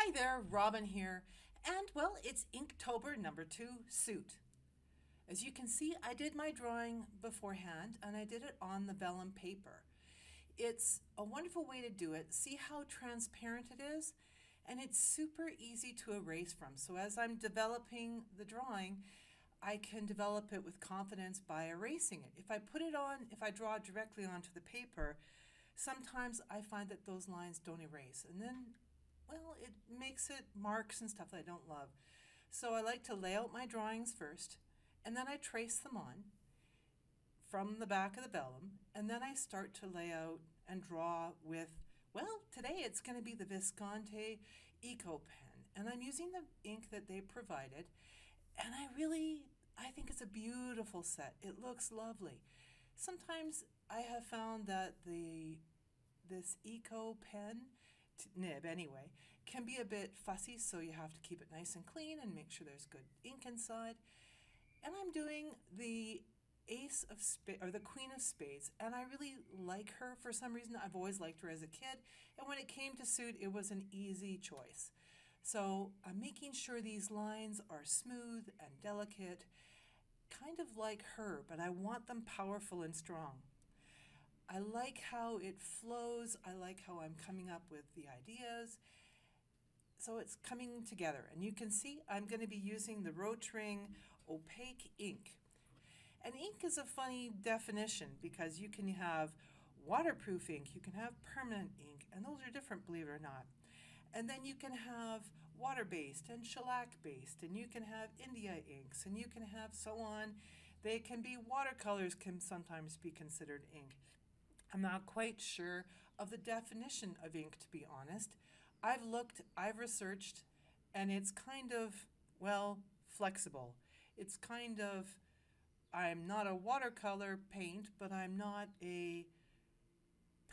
Hi there, Robin here, and well, it's Inktober number 2 suit. As you can see, I did my drawing beforehand and I did it on the vellum paper. It's a wonderful way to do it. See how transparent it is? And it's super easy to erase from. So as I'm developing the drawing, I can develop it with confidence by erasing it. If I draw directly onto the paper, sometimes I find that those lines don't erase. And then, well, it makes it marks and stuff that I don't love. So I like to lay out my drawings first, and then I trace them on from the back of the vellum, and then I start to lay out and draw with, well, today it's going to be the Visconti Eco Pen, and I'm using the ink that they provided, and I think it's a beautiful set. It looks lovely. Sometimes I have found that this Eco Pen nib anyway can be a bit fussy, so you have to keep it nice and clean and make sure there's good ink inside. And I'm doing the Ace of Spades, or the Queen of Spades, and I really like her for some reason. I've always liked her as a kid, and when it came to suit, it was an easy choice. So I'm making sure these lines are smooth and delicate, kind of like her, but I want them powerful and strong. I like how it flows. I like how I'm coming up with the ideas. So it's coming together. And you can see I'm going to be using the Robting opaque ink. And ink is a funny definition because you can have waterproof ink, you can have permanent ink, and those are different, believe it or not. And then you can have water-based and shellac-based, and you can have India inks, and you can have so on. They can be watercolors, can sometimes be considered ink. I'm not quite sure of the definition of ink, to be honest. I've looked, I've researched, and it's kind of, well, flexible. It's kind of, I'm not a watercolor paint, but I'm not a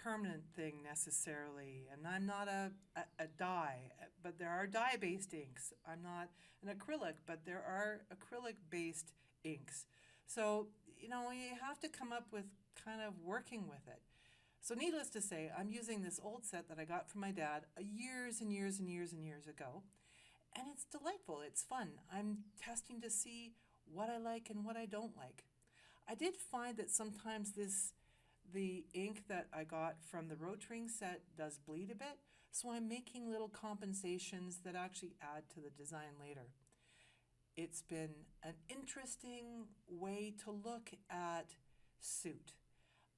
permanent thing necessarily, and I'm not a dye, but there are dye-based inks. I'm not an acrylic, but there are acrylic-based inks. So, you have to come up with kind of working with it. So needless to say, I'm using this old set that I got from my dad years and years and years and years ago, and it's delightful. It's fun. I'm testing to see what I like and what I don't like. I did find that sometimes the ink that I got from the Robting set does bleed a bit, so I'm making little compensations that actually add to the design later. It's been an interesting way to look at suit.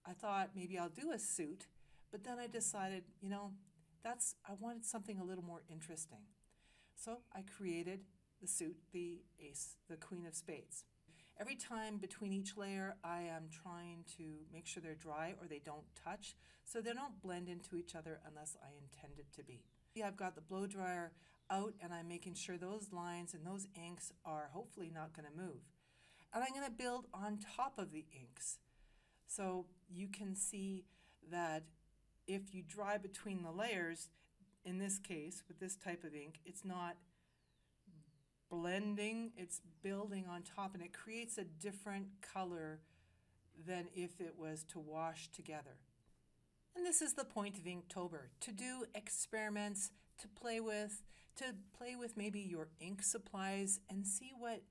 I thought maybe I'll do a suit, but then I decided, I wanted something a little more interesting. So I created the suit, the Ace, the Queen of Spades. Every time between each layer, I am trying to make sure they're dry or they don't touch, so they don't blend into each other unless I intend it to be. I've got the blow dryer out and I'm making sure those lines and those inks are hopefully not going to move. And I'm going to build on top of the inks. So you can see that if you dry between the layers, in this case, with this type of ink, it's not blending, it's building on top, and it creates a different color than if it was to wash together. And this is the point of Inktober, to do experiments, to play with maybe your ink supplies and see what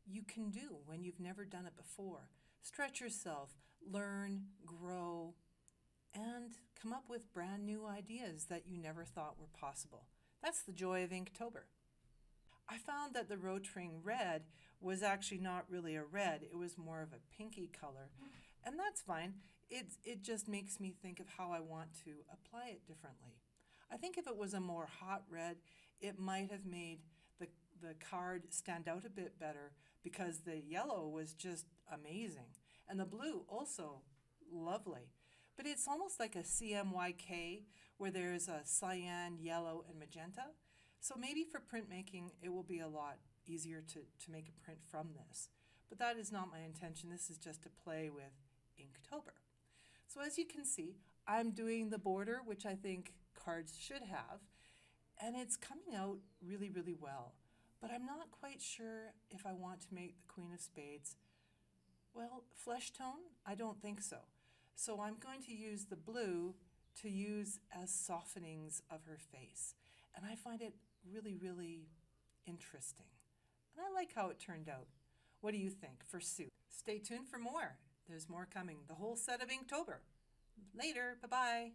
you can do when you've never done it before. Stretch yourself, learn, grow, and come up with brand new ideas that you never thought were possible. That's the joy of Inktober. I found that the Robting red was actually not really a red, it was more of a pinky color, and that's fine. It just makes me think of how I want to apply it differently. I think if it was a more hot red, it might have made the card stand out a bit better because the yellow was just amazing, and the blue also lovely. But it's almost like a CMYK where there's a cyan, yellow, and magenta. So maybe for printmaking, it will be a lot easier to make a print from this. But that is not my intention. This is just to play with Inktober. So as you can see, I'm doing the border, which I think cards should have, and it's coming out really, really well. But I'm not quite sure if I want to make the Queen of Spades, well, flesh tone? I don't think so. So I'm going to use the blue to use as softenings of her face. And I find find it really, really interesting. And I like how it turned out. What do you think for suit? Stay tuned for more. There's more coming. The whole set of Inktober. Later. Bye-bye.